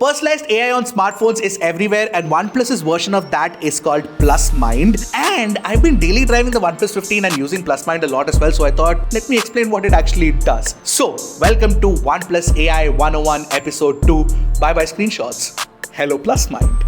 Personalized AI on smartphones is everywhere, and OnePlus's version of that is called PlusMind. And I've been daily driving the OnePlus 15 and using PlusMind a lot as well, so I thought, let me explain what it actually does. So, welcome to OnePlus AI 101 Episode 2 Bye Bye Screenshots. Hello PlusMind.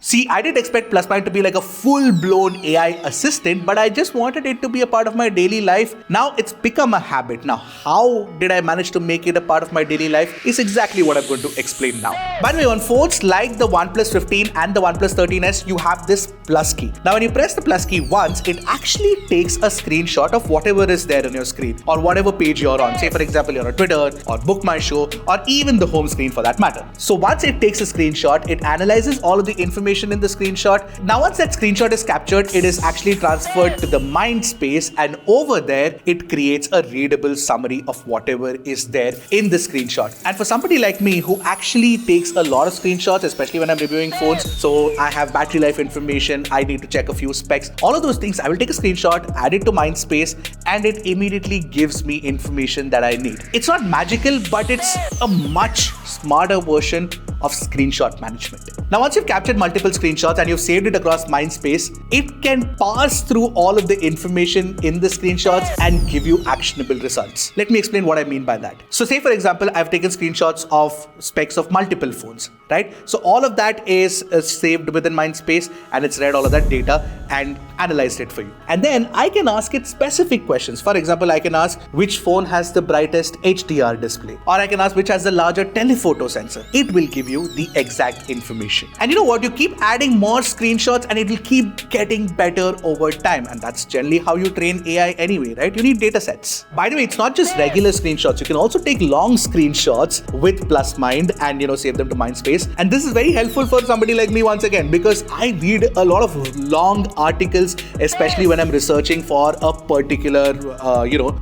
See, I didn't expect PlusMind to be like a full-blown AI assistant, but I just wanted it to be a part of my daily life. Now it's become a habit. Now, how did I manage to make it a part of my daily life is exactly what I'm going to explain now. By the way, on phones like the OnePlus 15 and the OnePlus 13s, you have this plus key. Now, when you press the plus key once, it actually takes a screenshot of whatever is there on your screen or whatever page you're on. Say, for example, you're on Twitter or Book My Show or even the home screen for that matter. So once it takes a screenshot, it analyzes all of the information in the screenshot. Now once that screenshot is captured, it is actually transferred to the mind space, and over there it creates a readable summary of whatever is there in the screenshot. And for somebody like me who actually takes a lot of screenshots, especially when I'm reviewing phones, so I have battery life information, I need to check a few specs, all of those things, I will take a screenshot, add it to mind space, and it immediately gives me information that I need. It's not magical, but it's a much smarter version of screenshot management. Now once you've captured multiple screenshots and you've saved it across Mindspace, it can parse through all of the information in the screenshots and give you actionable results. Let me explain what I mean by that. So say for example, I've taken screenshots of specs of multiple phones, right? So all of that is saved within Mindspace, and it's read all of that data and analyzed it for you. And then I can ask it specific questions. For example, I can ask which phone has the brightest HDR display, or I can ask which has the larger telephoto sensor. It will give you the exact information. And you know what? You keep adding more screenshots and it will keep getting better over time. And that's generally how you train AI anyway, right? You need data sets. By the way, it's not just regular screenshots. You can also take long screenshots with PlusMind and save them to Mindspace. And this is very helpful for somebody like me once again, because I read a lot of long articles, especially when I'm researching for a particular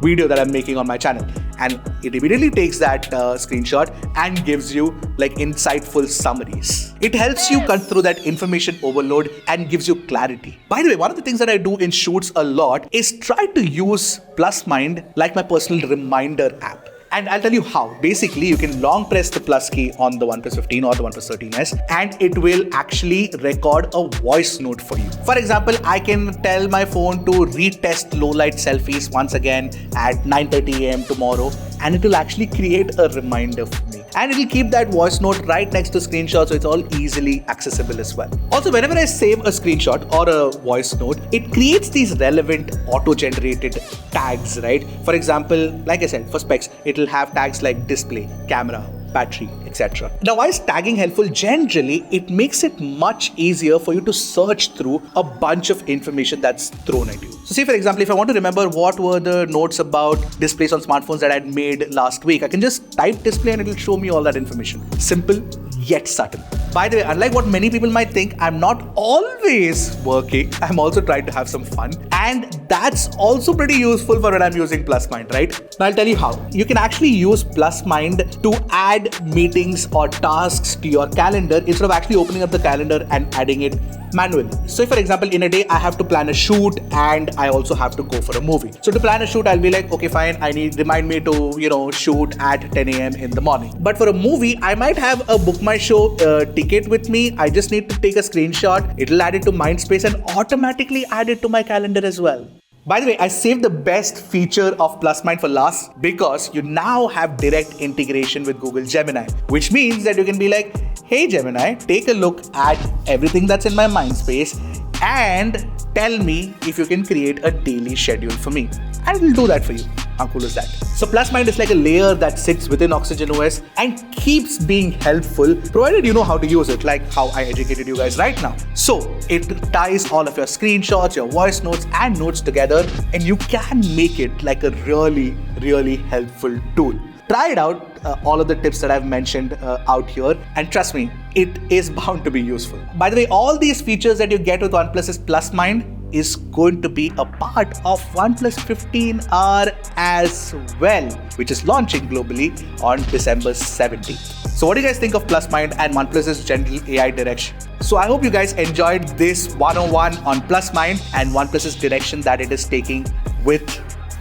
video that I'm making on my channel. And it immediately takes that screenshot and gives you like insightful summaries. It helps you cut through that information overload and gives you clarity. By the way, one of the things that I do in shoots a lot is try to use PlusMind like my personal reminder app. And I'll tell you how. Basically, you can long press the plus key on the OnePlus 15 or the OnePlus 13s, and it will actually record a voice note for you. For example, I can tell my phone to retest low light selfies once again at 9:30 a.m. tomorrow, and it will actually create a reminder for me. And it will keep that voice note right next to screenshot, so it's all easily accessible as well. Also, whenever I save a screenshot or a voice note, it creates these relevant auto-generated tags, right? For example, like I said, for specs, it'll have tags like display, camera, battery, etc. Now, why is tagging helpful? Generally, it makes it much easier for you to search through a bunch of information that's thrown at you. So say for example, if I want to remember what were the notes about displays on smartphones that I had made last week, I can just type display and it'll show me all that information. Simple yet subtle. By the way, unlike what many people might think, I'm not always working. I'm also trying to have some fun. And that's also pretty useful for when I'm using PlusMind, right? Now I'll tell you how. You can actually use PlusMind to add meetings or tasks to your calendar instead of actually opening up the calendar and adding it manually. So if, for example, in a day I have to plan a shoot and I also have to go for a movie. So to plan a shoot, I'll be like, okay, fine, remind me to, shoot at 10 a.m. in the morning. But for a movie, I might have a Book My Show ticket with me. I just need to take a screenshot. It'll add it to Mindspace and automatically add it to my calendar as well. By the way, I saved the best feature of PlusMind for last because you now have direct integration with Google Gemini, which means that you can be like, hey Gemini, take a look at everything that's in my mind space and tell me if you can create a daily schedule for me. And it'll do that for you. How cool is that? So PlusMind is like a layer that sits within Oxygen OS and keeps being helpful, provided you know how to use it, like how I educated you guys right now. So it ties all of your screenshots, your voice notes and notes together, and you can make it like a really, really helpful tool. Try it out, all of the tips that I've mentioned out here, and trust me, it is bound to be useful. By the way, all these features that you get with OnePlus's PlusMind is going to be a part of OnePlus 15R as well, which is launching globally on December 17th. So what do you guys think of PlusMind and OnePlus's general AI direction? So I hope you guys enjoyed this 101 on PlusMind and OnePlus's direction that it is taking with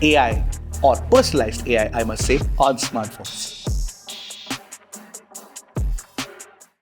AI, or personalized AI, I must say, on smartphones.